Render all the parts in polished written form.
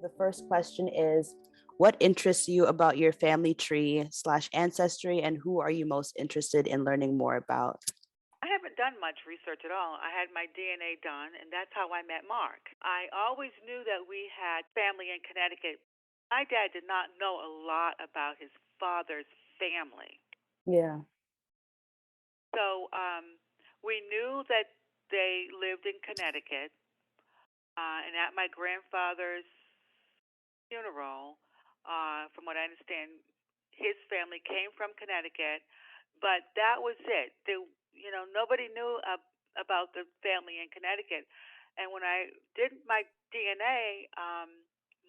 The first question is, what interests you about your family tree slash ancestry, and who are you most interested in learning more about? I haven't done much research at all. I had my DNA done, and that's how I met Mark. I always knew that we had family in Connecticut. My dad did not know a lot about his father's family. Yeah. So we knew that they lived in Connecticut, and at my grandfather's funeral, from what I understand, his family came from Connecticut, but that was it. Nobody knew about the family in Connecticut. And when I did my DNA,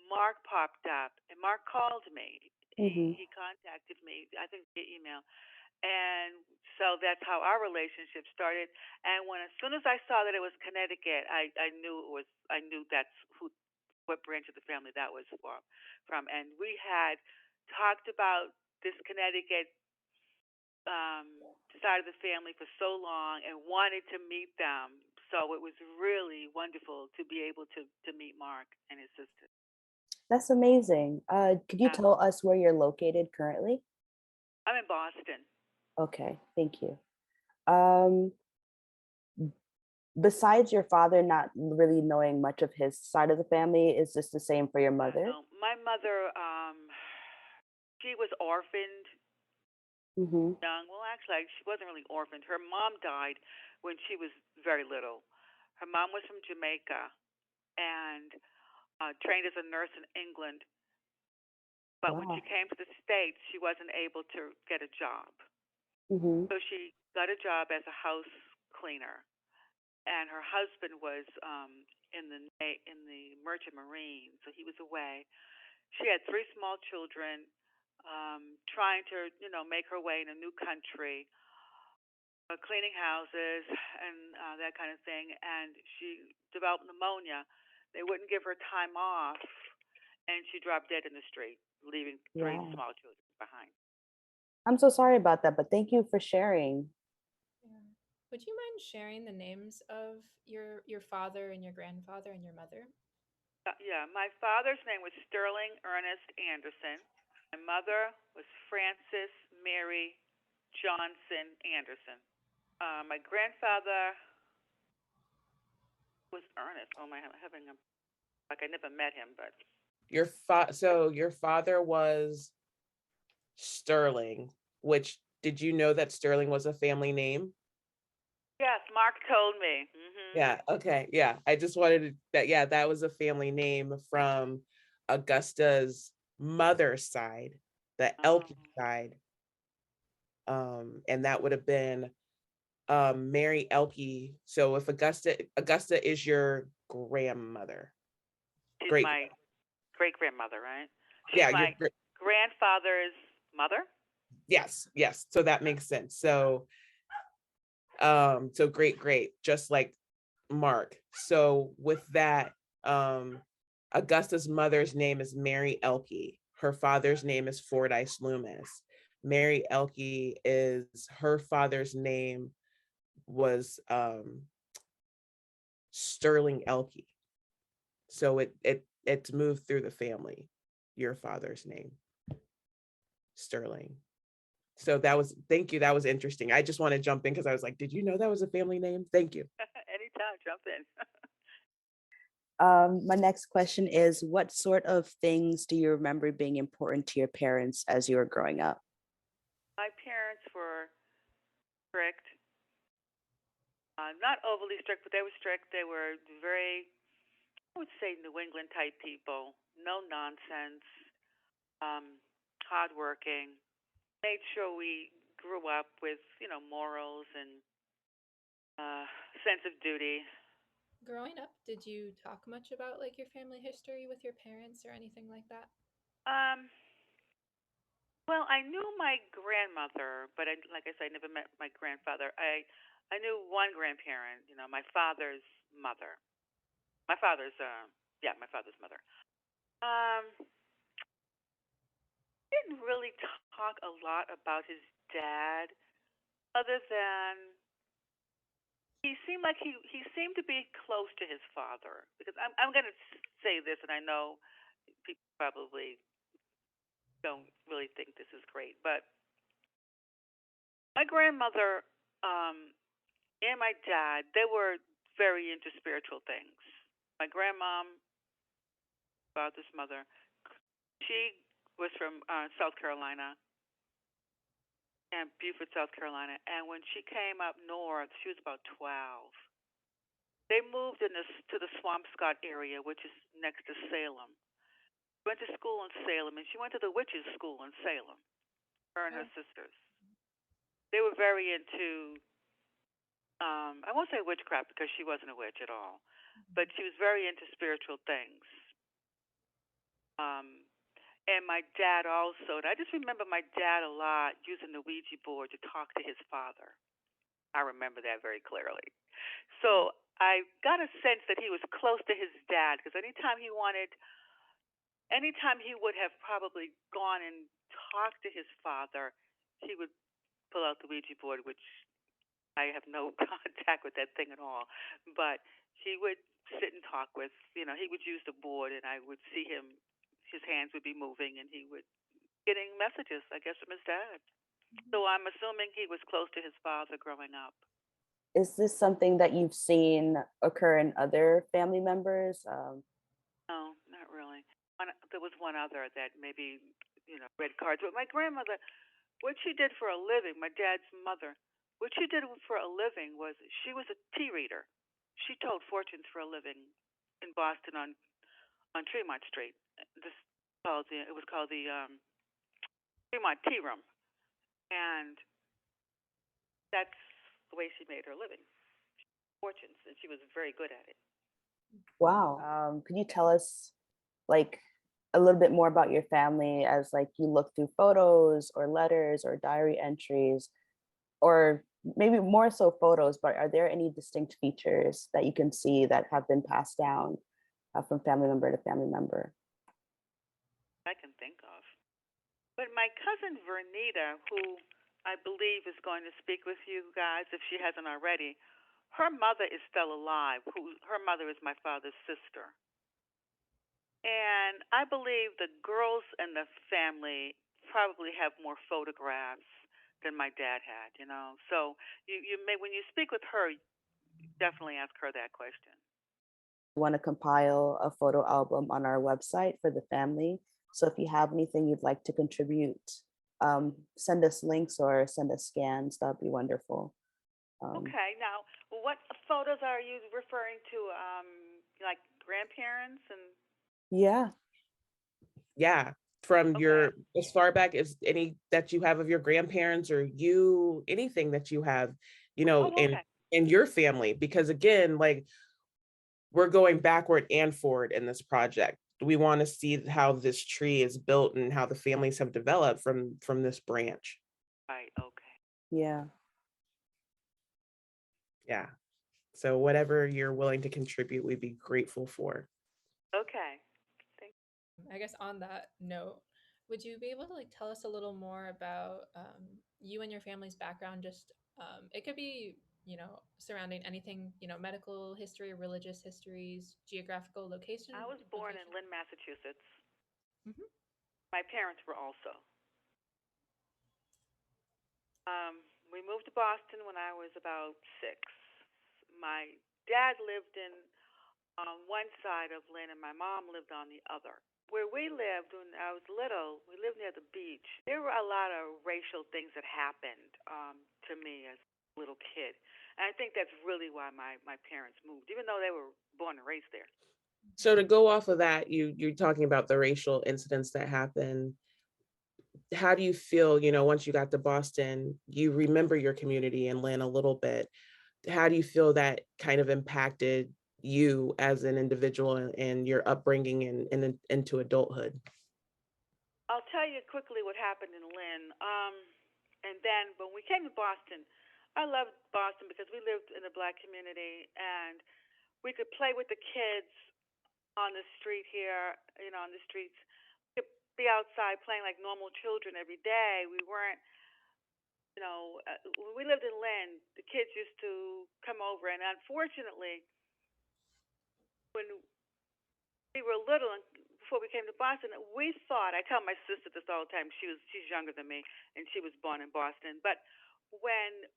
Mark popped up, and Mark called me. Hmm. He contacted me, I think via email, and so that's how our relationship started. And when as soon as I saw that it was Connecticut, I knew that's who what branch of the family that was from. And we had talked about this Connecticut um, side of the family for so long and wanted to meet them. So it was really wonderful to be able to meet Mark and his sister. That's amazing. Could you Yeah, tell us where you're located currently? I'm in Boston. Okay, thank you. Um, Besides your father not really knowing much of his side of the family, is this the same for your mother? No, my mother, she was orphaned Hmm. young. Well, actually, she wasn't really orphaned. Her mom died when she was very little. Her mom was from Jamaica and trained as a nurse in England. But when she Wow. came to the States, she wasn't able to get a job. Hmm. So she got a job as a house cleaner. And her husband was in the Merchant Marine, so he was away. She had three small children, trying to make her way in a new country, cleaning houses and that kind of thing. And she developed pneumonia. They wouldn't give her time off, and she dropped dead in the street, leaving three Wow. small children behind. I'm so sorry about that, but thank you for sharing. Yeah. Would you mind sharing the names of your father and your grandfather and your mother? Yeah, my father's name was Sterling Ernest Anderson. My mother was Frances Mary Johnson Anderson. My grandfather was Ernest. Oh my, I'm having a like I never met him, but So your father was Sterling, which did you know that Sterling was a family name? yes, Mark told me. Yeah, okay. Yeah. I just wanted that yeah, that was a family name from Augusta's mother's side, the Oh, Elkie side. And that would have been Mary Elkie. So if Augusta is your grandmother. she's Great. my great grandmother, right? She's Yeah, my grandfather's mother. yes, yes. So that makes sense. So great, just like Mark. So with that, Augusta's mother's name is Mary Elkie. Her father's name is Fordyce Loomis. Mary Elkie is her father's name was Sterling Elkie. So it's moved through the family. Your father's name, Sterling. So that was thank you. That was interesting. I just want to jump in because I was like, did you know that was a family name? Thank you. Anytime, jump in. My next question is, what sort of things do you remember being important to your parents as you were growing up? My parents were strict, not overly strict, but they were strict. They were very, I would say, New England type people. No nonsense, um, hardworking. Made sure we grew up with, morals and sense of duty. Growing up, did you talk much about like your family history with your parents or anything like that? Um, well, I knew my grandmother, but like I said, I never met my grandfather. I knew one grandparent, my father's mother. My father's, yeah, my father's mother. Didn't really talk a lot about his dad, other than he seemed like he seemed to be close to his father. Because I'm going to say this, and I know people probably don't really think this is great. But my grandmother and my dad, they were very into spiritual things. My grandmom, father's mother, she was from South Carolina and Beaufort, South Carolina. And when she came up north, she was about 12. They moved to the Swampscott area, which is next to Salem. Went to school in Salem, and she went to the witches' school in Salem. Her and her Oh. sisters. They were very into. I won't say witchcraft because she wasn't a witch at all, but she was very into spiritual things. Um, and my dad also. And I just remember my dad a lot using the Ouija board to talk to his father. I remember that very clearly. So I got a sense that he was close to his dad because anytime he would have probably gone and talked to his father, he would pull out the Ouija board, which I have no contact with that thing at all. But he would sit and talk with, he would use the board, and I would see him, his hands would be moving, and he would getting messages, I guess, from his dad. So I'm assuming he was close to his father growing up. Is this something that you've seen occur in other family members? No, not really. There was one other that maybe, read cards. But my grandmother, what she did for a living, my dad's mother, what she did for a living was she was a tea reader. She told fortunes for a living in Boston on Tremont Street. This it was called the Tremont Tea Room, and that's the way she made her living, fortunes, and she was very good at it. Wow. Could you tell us like a little bit more about your family as like you look through photos or letters or diary entries, or maybe more so photos, but are there any distinct features that you can see that have been passed down from family member to family member? I can think of. But my cousin Vernita, who I believe is going to speak with you guys if she hasn't already, her mother is still alive. Her mother is my father's sister. And I believe the girls in the family probably have more photographs than my dad had. So you may when you speak with her, definitely ask her that question. Want to compile a photo album on our website for the family. So if you have anything you'd like to contribute, send us links or send us scans. That'd be wonderful. Okay. Now, what photos are you referring to? Like grandparents and Yeah. Yeah, from okay. your as far back as any that you have of your grandparents or you anything that you have, Oh, okay. in your family, because again, like we're going backward and forward in this project. We want to see how this tree is built and how the families have developed from this branch. Right. Okay. Yeah. Yeah. So whatever you're willing to contribute, we'd be grateful for. Okay. Thank I guess on that note, would you be able to like tell us a little more about you and your family's background? Just it could be surrounding anything, medical history, religious histories, geographical location. I was born in Lynn, Massachusetts. Hmm. My parents were also. We moved to Boston when I was about 6. My dad lived in on one side of Lynn, and my mom lived on the other. Where we lived when I was little, we lived near the beach. There were a lot of racial things that happened to me as a little kid. And I think that's really why my parents moved, even though they were born and raised there. So to go off of that, you're talking about the racial incidents that happen. How do you feel, once you got to Boston, you remember your community and Lynn a little bit. How do you feel that kind of impacted you as an individual and your upbringing and into adulthood? I'll tell you quickly what happened in Lynn. And then when we came to Boston, I loved Boston because we lived in a black community and we could play with the kids on the street here, on the streets. We could be outside playing like normal children every day. We weren't, when we lived in Lynn, the kids used to come over, and unfortunately, when we were little, and before we came to Boston, we thought, I tell my sister this all the time, she's younger than me, and she was born in Boston. But when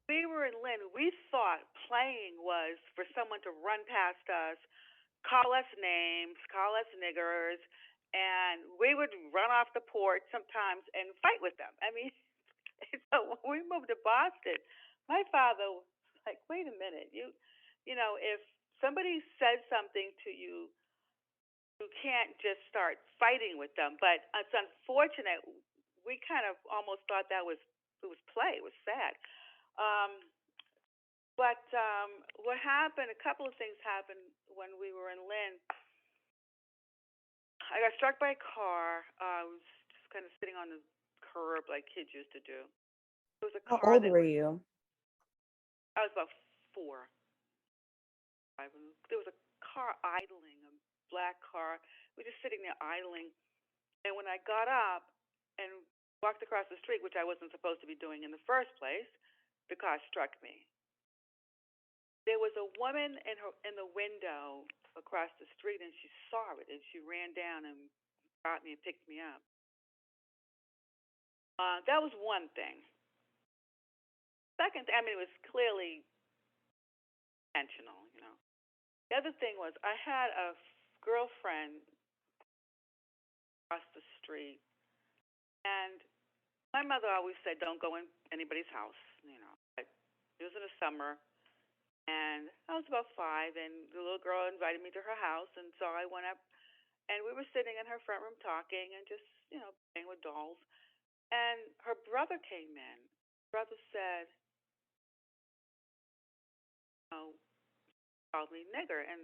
we were in Lynn, we thought playing was for someone to run past us, call us names, call us niggers, and we would run off the porch sometimes and fight with them. I mean, so when we moved to Boston, my father was like, "Wait a minute, if somebody says something to you, you can't just start fighting with them." But it's unfortunate. We kind of almost thought that it was play. It was sad. Um, but what happened? A couple of things happened when we were in Lynn. I got struck by a car. I was just kind of sitting on the curb like kids used to do. There was a How car old that were was. you? I was about 4. There was a car idling, a black car. We were just sitting there idling. And when I got up and walked across the street, which I wasn't supposed to be doing in the first place, the car struck me. There was a woman in the window across the street, and she saw it, and she ran down and got me and picked me up. That was one thing. Second, I mean, it was clearly intentional. The other thing was I had a girlfriend across the street, and my mother always said, "Don't go in anybody's house." But it was in the summer, and I was about 5, and the little girl invited me to her house, and so I went up, and we were sitting in her front room talking and just, playing with dolls. And her brother came in. Brother said, "Oh, called me nigger," and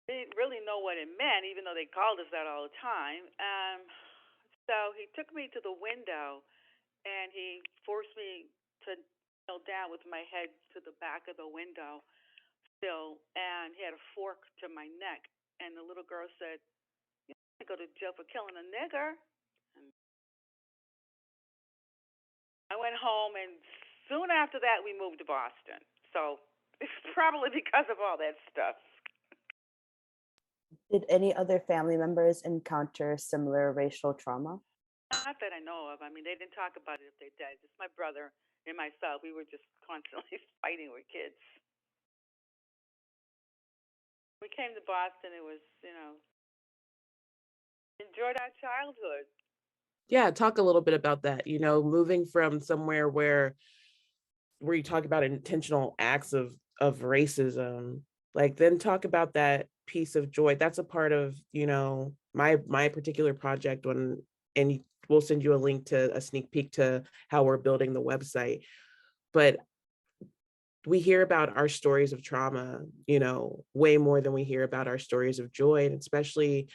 they didn't really know what it meant, even though they called us that all the time. So he took me to the window, and he forced me to kneel down with my head to the back of the window still, and he had a fork to my neck. And the little girl said, "You can't go to jail for killing a nigger." And I went home, and soon after that, we moved to Boston. So it's probably because of all that stuff. Did any other family members encounter similar racial trauma? Not that I know of. I mean, they didn't talk about it if they did. Just my brother and myself. We were just constantly fighting with kids. We came to Boston. It was, enjoyed our childhood. Yeah, talk a little bit about that, moving from somewhere where you talk about intentional acts of racism, like then talk about that piece of joy. That's a part of, my particular project and we'll send you a link to a sneak peek to how we're building the website. But we hear about our stories of trauma, way more than we hear about our stories of joy, and especially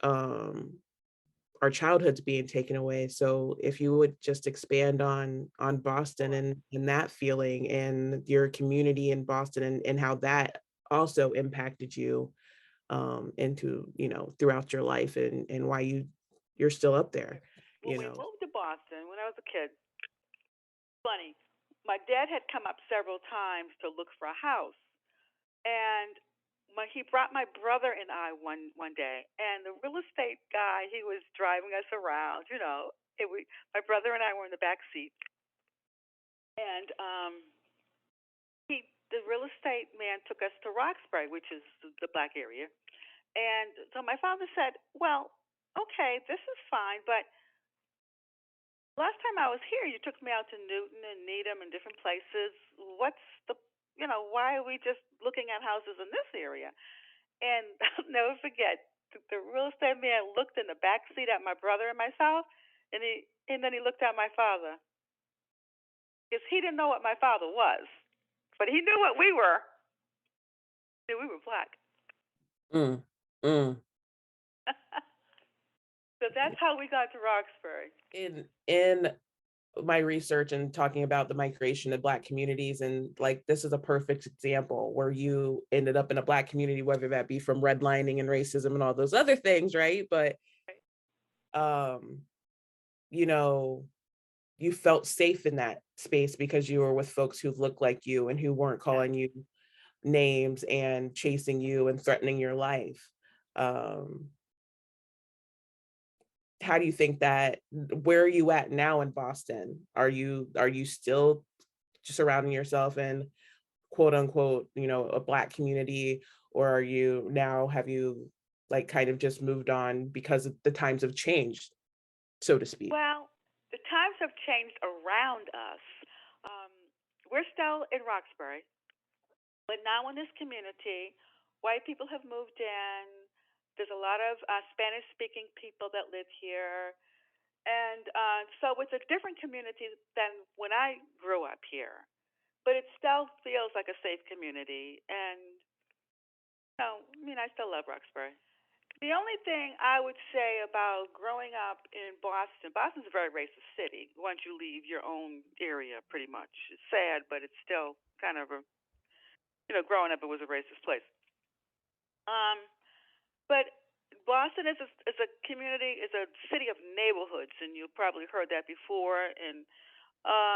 our childhoods being taken away. So if you would just expand on Boston and that feeling and your community in Boston and how that also impacted you into, throughout your life and why you're still up there. When we moved to Boston when I was a kid, funny, my dad had come up several times to look for a house. And he brought my brother and I one day, and the real estate guy, he was driving us around. My brother and I were in the back seat, and the real estate man took us to Roxbury, which is the black area. And so my father said, "Well, okay, this is fine, but last time I was here, you took me out to Newton and Needham and different places. What's the, why are we just looking at houses in this area?" And I'll never forget, the real estate man looked in the back seat at my brother and myself, and then he looked at my father, because he didn't know what my father was, but he knew what we were. We were black. Mm, mm. So that's how we got to Roxbury. In my research and talking about the migration of Black communities, and like this is a perfect example where you ended up in a Black community, whether that be from redlining and racism and all those other things, right? But you felt safe in that space because you were with folks who looked like you and who weren't calling you names and chasing you and threatening your life. How do you think that, where are you at now in Boston? Are you still surrounding yourself in quote unquote, a Black community, or have you like kind of just moved on because the times have changed, so to speak? Well, the times have changed around us. Um, we're still in Roxbury, but now in this community, white people have moved in. There's a lot of Spanish speaking people that live here. And so it's a different community than when I grew up here. But it still feels like a safe community. And, I still love Roxbury. The only thing I would say about growing up in Boston, Boston's a very racist city once you leave your own area, pretty much. It's sad, but it's still kind of growing up, it was a racist place. Um, but Boston is a community, is a city of neighborhoods, and you've probably heard that before. And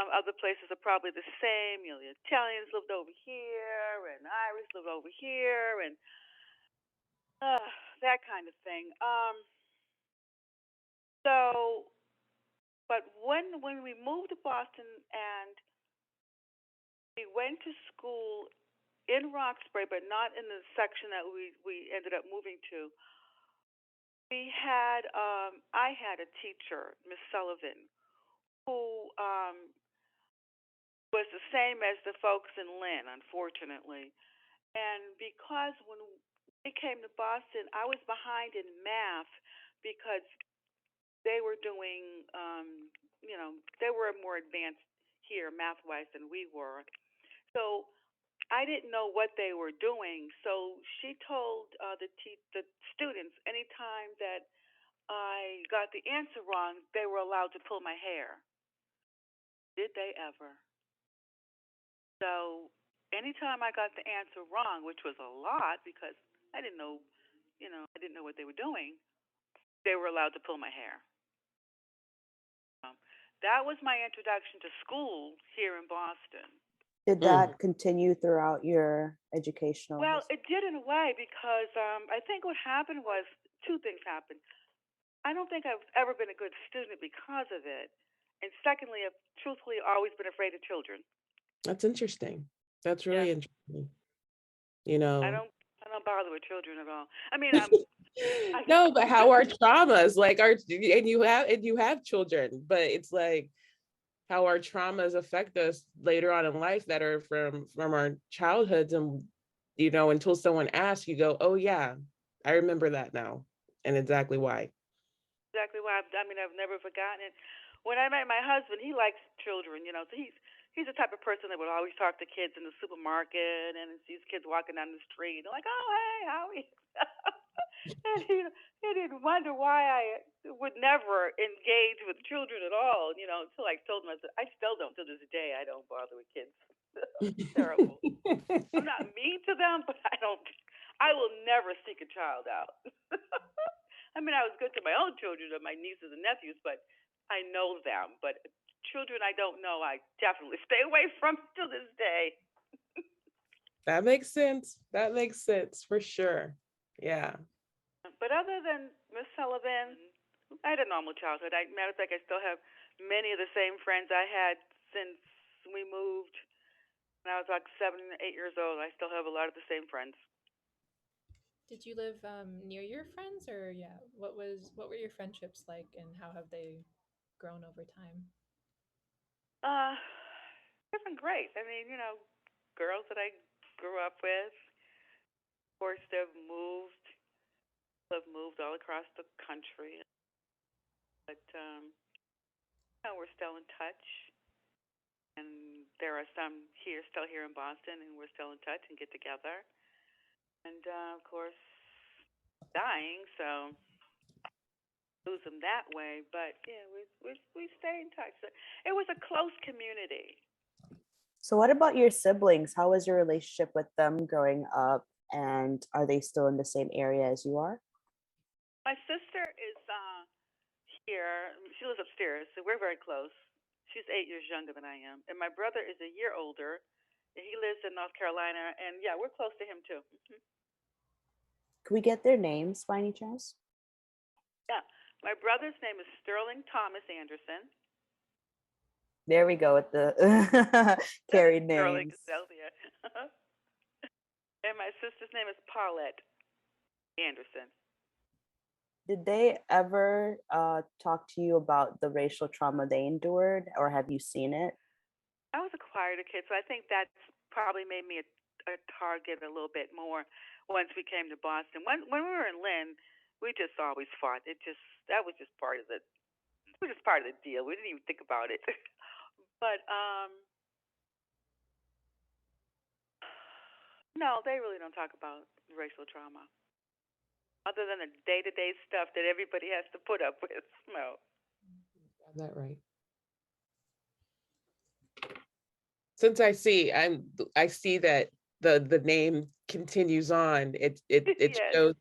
other places are probably the same. The Italians lived over here, and Irish lived over here, and uh, that kind of thing. So, but when we moved to Boston and we went to school in Roxbury, but not in the section that we ended up moving to, I had a teacher, Miss Sullivan, who was the same as the folks in Lynn, unfortunately. And because when we came to Boston, I was behind in math because they were doing, they were more advanced here math wise than we were. So I didn't know what they were doing. So she told the students anytime that I got the answer wrong, they were allowed to pull my hair. Did they ever? So anytime I got the answer wrong, which was a lot because I didn't know, I didn't know what they were doing, they were allowed to pull my hair. Um, that was my introduction to school here in Boston. Did that continue throughout your educational Well, history? it did in a way because I think what happened was two things happened. I don't think I've ever been a good student because of it. And secondly, I've truthfully always been afraid of children. That's interesting. That's Yeah. really interesting. I don't I don't bother with children at all. I No, but how our traumas, like and you have children, but it's like how our traumas affect us later on in life that are from our childhoods. And until someone asks, you go, oh yeah, I remember that now, and exactly why. exactly why. I've never forgotten it. When I met my husband, he likes children, so he's the type of person that would always talk to kids in the supermarket and sees kids walking down the street. They're like, "Oh, hey, how are you?" And he didn't wonder why I would never engage with children at all, until I told him. I said, I still don't to this day. I don't bother with kids. It's terrible. I'm not mean to them, but I don't. I will never seek a child out. I was good to my own children and my nieces and nephews, but I know them. But children I don't know, I definitely stay away from to this day. That makes sense. That makes sense for sure. Yeah. But other than Miss Sullivan, I had a normal childhood. Matter of fact, I still have many of the same friends I had since we moved when I was like 7, 8 years old. I still have a lot of the same friends. Did you live near your friends, or yeah, what were your friendships like, and how have they grown over time? Uh, they've been great. Girls that I grew up with. Of course, have moved all across the country, but we're still in touch. And there are some still here in Boston, and we're still in touch and get together. And of course, dying, so lose them that way. But yeah, we stay in touch. It was a close community. So what about your siblings? How was your relationship with them growing up? And are they still in the same area as you are? My sister is here. She lives upstairs, so we're very close. She's 8 years younger than I am, and my brother is a year older. He lives in North Carolina, and yeah, we're close to him too. Can we get their names by any chance? Yeah, my brother's name is Sterling Thomas Anderson. There we go with the carried Sterling names. Sylvia. And my sister's name is Paulette Anderson. Did they ever talk to you about the racial trauma they endured, or have you seen it? I was a quieter kid, so I think that's probably made me a target a little bit more once we came to Boston. When we were in Lynn, we just always fought. That was just part of it was just part of the deal. We didn't even think about it. But no, they really don't talk about racial trauma other than the day-to-day stuff that everybody has to put up with. No. Got that right. Since I see that the name continues on, it Yes. shows,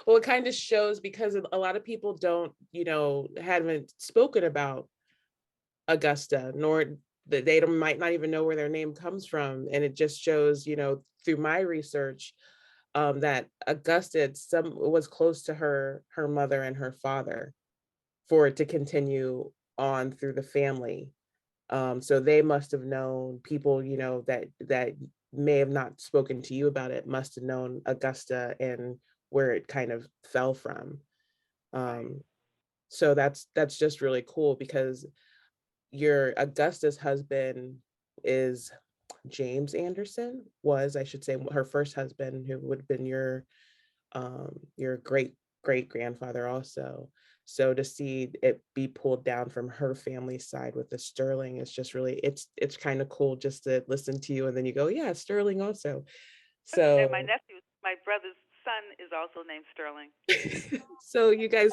well, it kind of shows because a lot of people don't, haven't spoken about Augusta, nor they might not even know where their name comes from. And it just shows, through my research, that Augusta was close to her mother and her father for it to continue on through the family. So they must have known people, that may have not spoken to you about it, must have known Augusta and where it kind of fell from. So that's just really cool because your Augusta's husband is James Anderson, I should say, her first husband, who would have been your great grandfather also. So to see it be pulled down from her family side with the Sterling is just really, it's kind of cool just to listen to you and then you go, yeah, Sterling also. And So my brother's son is also named Sterling. so you guys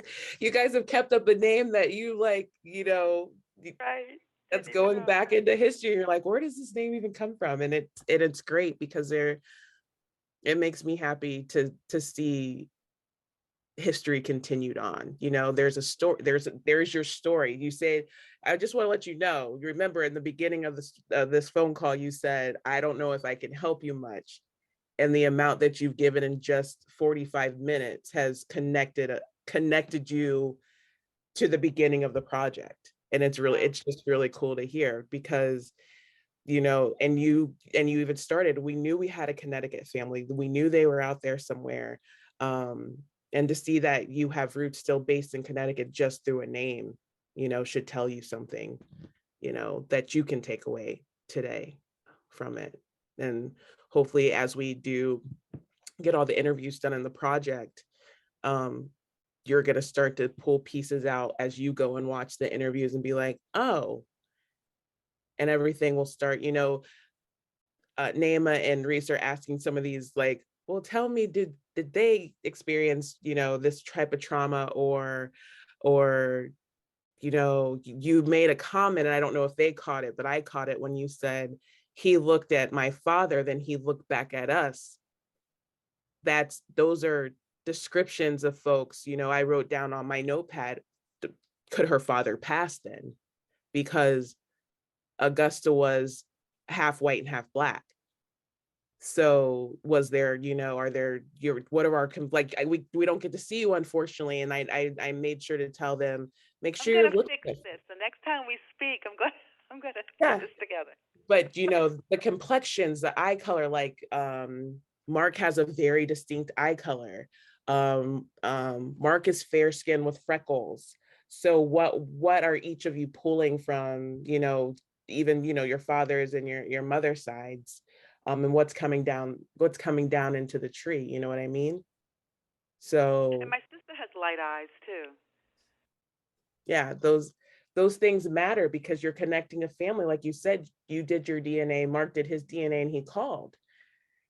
have kept up a name that you like, Right. that's Didn't even going know. back into history. You're like, where does this name even come from? And it's great because it makes me happy to see history continued on. There's a story, there's your story. You said, I just want to let you know, you remember in the beginning of this phone call, you said, I don't know if I can help you much. And the amount that you've given in just 45 minutes has connected you to the beginning of the project. And it's just really cool to hear because and you even started, we knew we had a Connecticut family, we knew they were out there somewhere. And to see that you have roots still based in Connecticut just through a name, should tell you something, that you can take away today from it. And hopefully as we do get all the interviews done in the project, you're going to start to pull pieces out as you go and watch the interviews and be like, oh, and everything will start, Naima and Reese are asking some of these, like, well, tell me, did they experience, this type of trauma, or you made a comment, and I don't know if they caught it, but I caught it when you said he looked at my father, then he looked back at us. Those are descriptions of folks, I wrote down on my notepad, could her father pass then? Because Augusta was half white and half black. So was there, are there what are our like, we don't get to see you, unfortunately, and I made sure to tell them, make sure you're looking fix this. The next time we speak, I'm gonna yeah. put this together. But the complexions, the eye color, like Mark has a very distinct eye color. Mark is fair skinned with freckles. So what are each of you pulling from, even your father's and your mother's sides, and what's coming down into the tree, you know what I mean? So And my sister has light eyes too. yeah, those things matter because you're connecting a family. Like you said, you did your DNA, Mark did his DNA, and he called.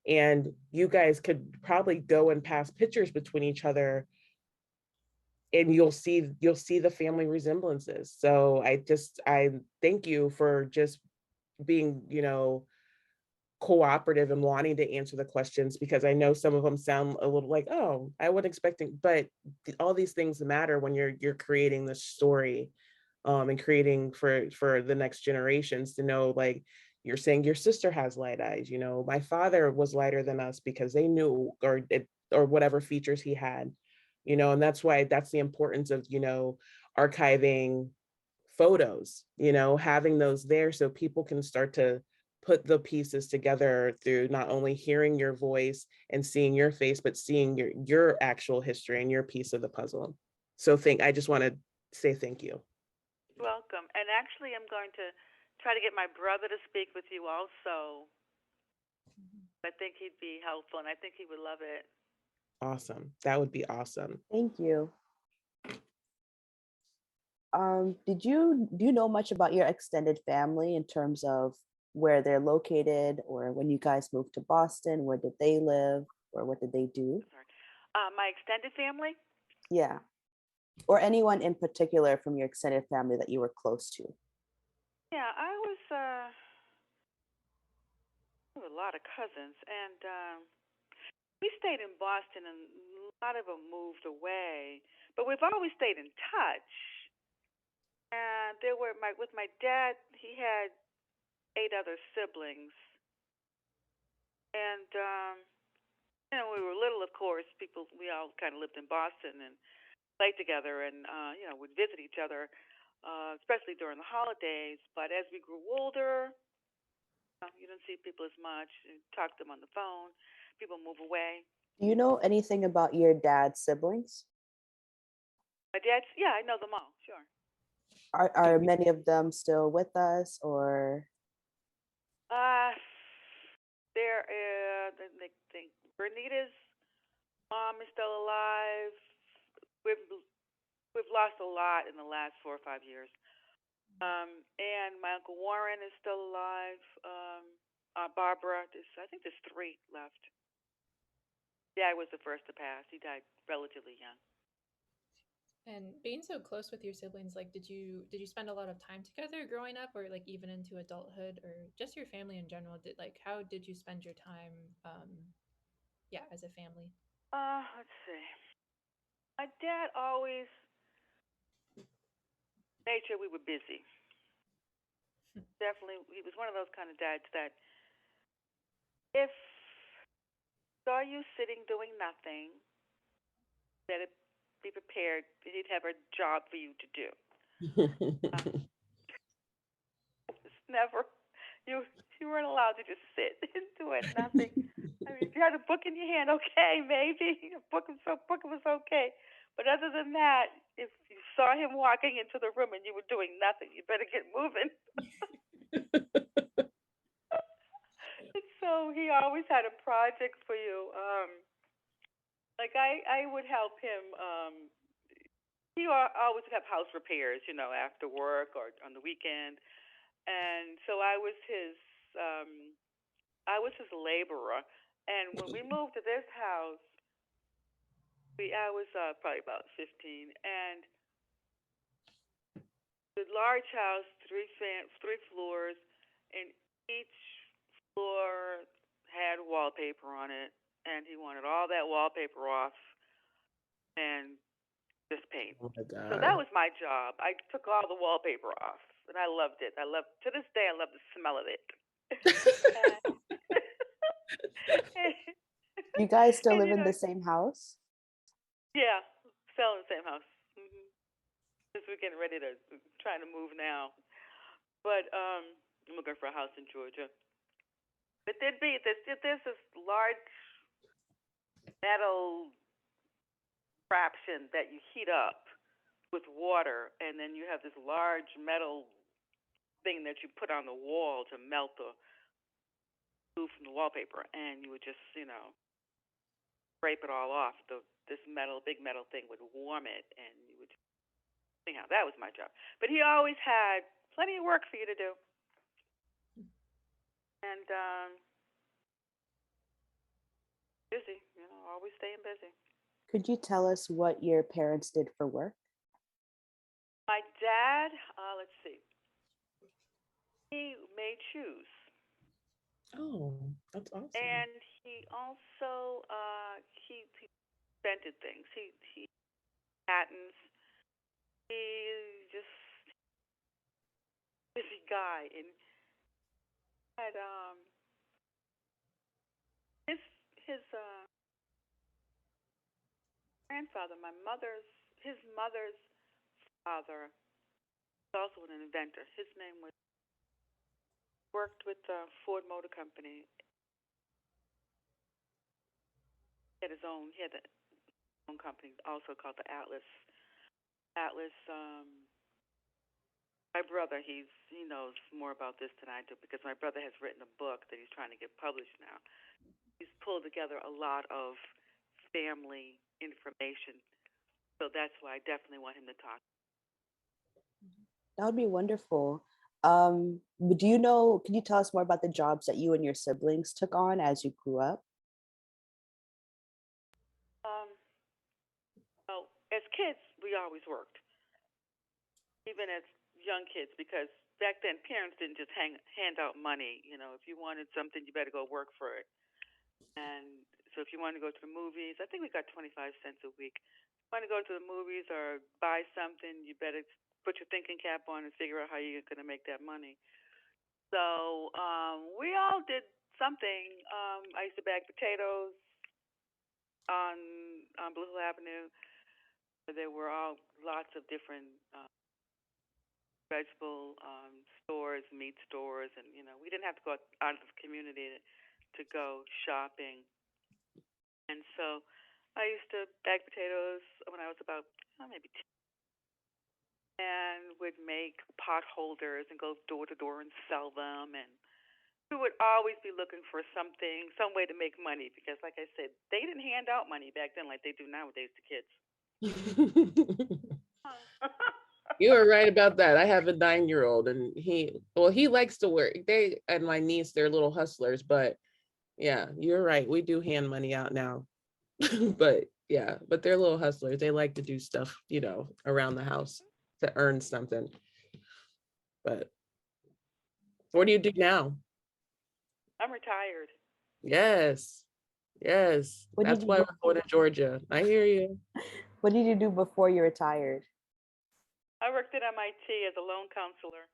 And you guys could probably go and pass pictures between each other, and you'll see the family resemblances. So I thank you for just being, cooperative and wanting to answer the questions, because I know some of them sound a little like, oh, I wasn't expecting, but all these things matter when you're creating the story, and creating for the next generations to know, like, You're saying your sister has light eyes. You know, my father was lighter than us because they knew, or whatever features he had, you know, and that's the importance of, you know, archiving photos, you know, having those there so people can start to put the pieces together through not only hearing your voice and seeing your face, but seeing your actual history and your piece of the puzzle. So I just want to say thank you. Welcome. And actually, I'm going to try to get my brother to speak with you also. I think he'd be helpful, and I think he would love it. Awesome. That would be awesome. Thank you. Do you know much about your extended family in terms of where they're located, or when you guys moved to Boston, where did they live, or what did they do? Sorry. My extended family? Yeah. Or anyone in particular from your extended family that you were close to? Yeah, I have a lot of cousins, and we stayed in Boston, and a lot of them moved away. But we've always stayed in touch. And with my dad, he had 8 other siblings, and you know, we were little, of course. We all kind of lived in Boston and played together, and you know, would visit each other, especially during the holidays. But as we grew older, you don't see people as much. You talk to them on the phone. People move away. Do you know anything about your dad's siblings? My dad's, yeah, I know them all. Sure. Are many of them still with us, or? Uh, there. Think Bernita's mom is still alive. We've we've lost a lot in the last 4 or 5 years. And my uncle Warren is still alive. Barbara, I think there's 3 left. Dad was the first to pass. He died relatively young. And being so close with your siblings, like, did you spend a lot of time together growing up, or like even into adulthood, or just your family in general? How did you spend your time, yeah, as a family? Let's see. My dad always made sure we were busy. Definitely, he was one of those kind of dads that if saw you sitting doing nothing, that it be prepared. He'd have a job for you to do. It's never you weren't allowed to just sit and do it nothing. I mean, if you had a book in your hand, okay, maybe a book was okay. But other than that, if you saw him walking into the room and you were doing nothing, you better get moving. And so he always had a project for you. Like I would help him. He always have house repairs, you know, after work or on the weekend, and so I was his laborer. And when we moved to this house, I was probably about 15, and the large house, 3 floors, and each floor had wallpaper on it, and he wanted all that wallpaper off and just paint. Oh my So that God. was my job. I took all the wallpaper off, and I loved it. To this day, I love the smell of it. You guys still And live you in know, the same house? yeah, still in the same house. Since we're getting ready to trying to move now, but I'm looking for a house in Georgia. But there's this large metal fraction that you heat up with water, and then you have this large metal thing that you put on the wall to melt the glue from the wallpaper, and you would just, you know, scrape it all off. This big metal thing would warm it, and you would. Anyhow, that was my job. But he always had plenty of work for you to do, and busy. You know, always staying busy. Could you tell us what your parents did for work? My dad, let's see, he made shoes, Oh, that's awesome. and he also he invented things. He patents. He just busy guy, and had his his grandfather, his mother's father, was also an inventor. His name was worked with Ford Motor Company. He had his own company also called the Atlas. Atlas. My brother, he knows more about this than I do because my brother has written a book that he's trying to get published now. He's pulled together a lot of family information, so that's why I definitely want him to talk. That would be wonderful. Can you tell us more about the jobs that you and your siblings took on as you grew up? Um, well, as kids, we always worked, even as young kids, because back then parents didn't just hand out money. You know, if you wanted something, you better go work for it. And so if you wanted to go to the movies, I think we got 25 cents a week. If you want to go to the movies or buy something, you better put your thinking cap on and figure out how you're going to make that money. So we all did something. I used to bag potatoes on Blue Hill Avenue. There were all lots of different vegetable stores, meat stores, and we didn't have to go out of the community to go shopping. And so I used to bag potatoes when I was about maybe two, and would make pot holders and go door to door and sell them. And we would always be looking for something, some way to make money because, like I said, they didn't hand out money back then like they do nowadays to kids. You were right about that. I have a 9-year-old and he likes to work. They and my niece, they're little hustlers, but yeah, you're right. We do hand money out now. But yeah, but they're little hustlers. They like to do stuff, around the house to earn something. But what do you do now? I'm retired. Yes. Yes. What did That's why you we're going to Georgia. I hear you. What did you do before you retired? I worked at MIT as a loan counselor.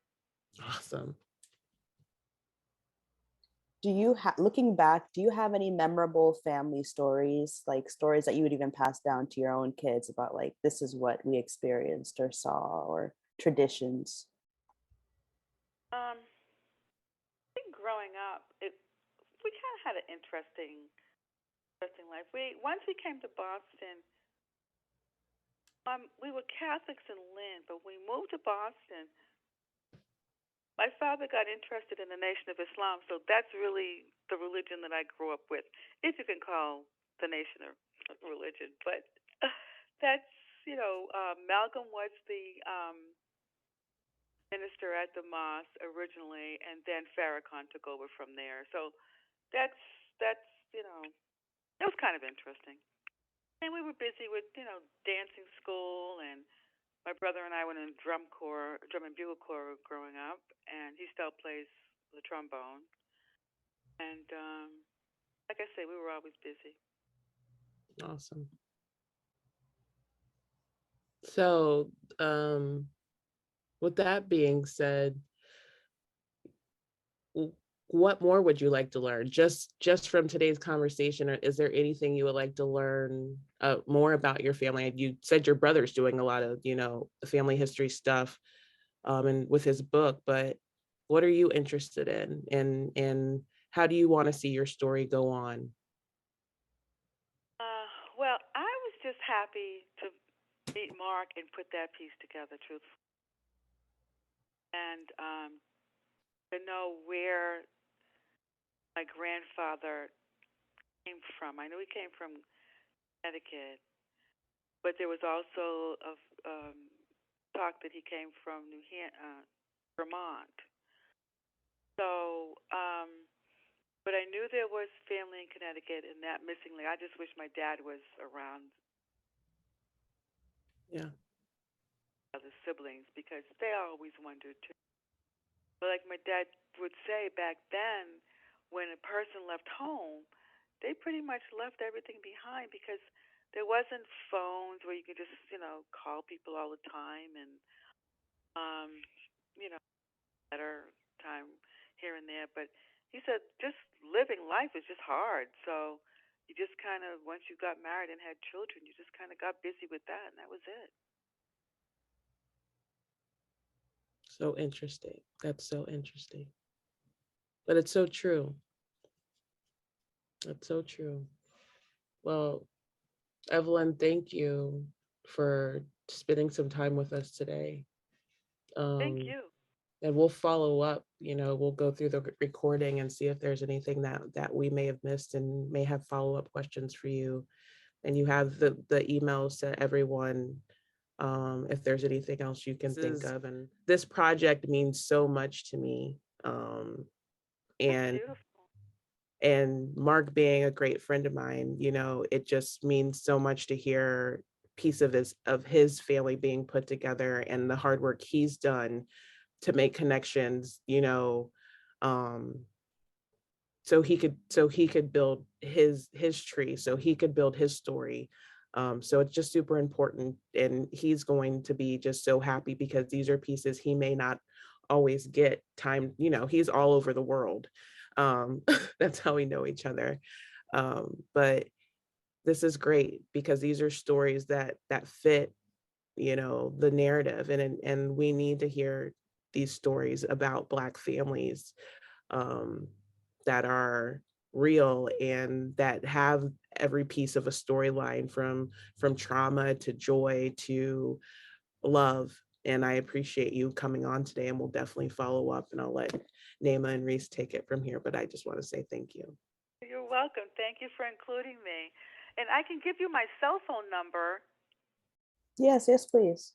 Awesome. Looking back, do you have any memorable family stories, like stories that you would even pass down to your own kids about like this is what we experienced or saw, or traditions? I think growing up, we kind of had an interesting life. Once we came to Boston, we were Catholics in Lynn, but when we moved to Boston, my father got interested in the Nation of Islam, so that's really the religion that I grew up with, if you can call the Nation a religion. But that's, Malcolm was the minister at the mosque originally, and then Farrakhan took over from there. So that's it was kind of interesting. And we were busy with dancing school, and my brother and I went in drum and bugle corps growing up, and he still plays the trombone. And like I say, we were always busy. Awesome. So, with that being said, what more would you like to learn just from today's conversation, or is there anything you would like to learn more about your family? You said your brother's doing a lot of family history stuff and with his book, but what are you interested in, and how do you want to see your story go on? Well, I was just happy to meet Mark and put that piece together, truthfully, and to know where my grandfather came from. I knew he came from Connecticut, but there was also a talk that he came from Vermont. So, but I knew there was family in Connecticut and that missing link. I just wish my dad was around. Yeah. Other siblings because they always wondered too. But like my dad would say back then, when a person left home, they pretty much left everything behind because there wasn't phones where you could just call people all the time and um, better time here and there. But he said just living life is just hard. So you just kind of, once you got married and had children, you just kind of got busy with that, and that was it. So interesting. That's so interesting. But it's so true. That's so true. Well, Evelyn, thank you for spending some time with us today. Thank Um, you. and we'll follow up. We'll go through the recording and see if there's anything that we may have missed and may have follow-up questions for you. And you have the emails to everyone, if there's anything else you can think of. And this project means so much to me. That's And beautiful. Mark being a great friend of mine, it just means so much to hear piece of his family being put together and the hard work he's done to make connections, um, so he could build his tree, so he could build his story. So it's just super important, and he's going to be just so happy because these are pieces he may not always get time. He's all over the world. That's how we know each other. But this is great because these are stories that fit, the narrative, and we need to hear these stories about Black families, um, that are real and that have every piece of a storyline, from trauma to joy to love. And I appreciate you coming on today, and we'll definitely follow up, and I'll let Naima and Reese take it from here, but I just want to say thank you. You're welcome. Thank you for including me. And I can give you my cell phone number. Yes, yes, please.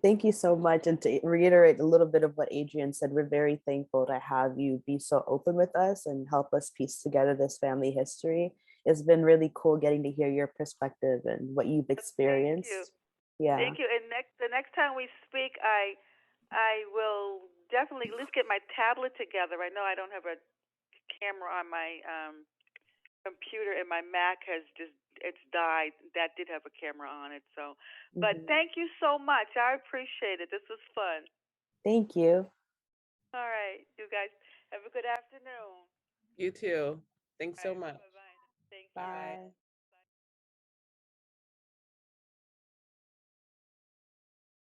Thank you so much. And to reiterate a little bit of what Adrian said, we're very thankful to have you be so open with us and help us piece together this family history. It's been really cool getting to hear your perspective and what you've Thank you. experienced. Yeah. Thank you. And the next time we speak, I will definitely at least get my tablet together. I know I don't have a camera on my computer, and my Mac has just it's died. That did have a camera on it. So, but Mhm. thank you so much. I appreciate it. This was fun. Thank you. All right, you guys have a good afternoon. You too. All Thanks so right, much. bye bye. Thank you. Bye.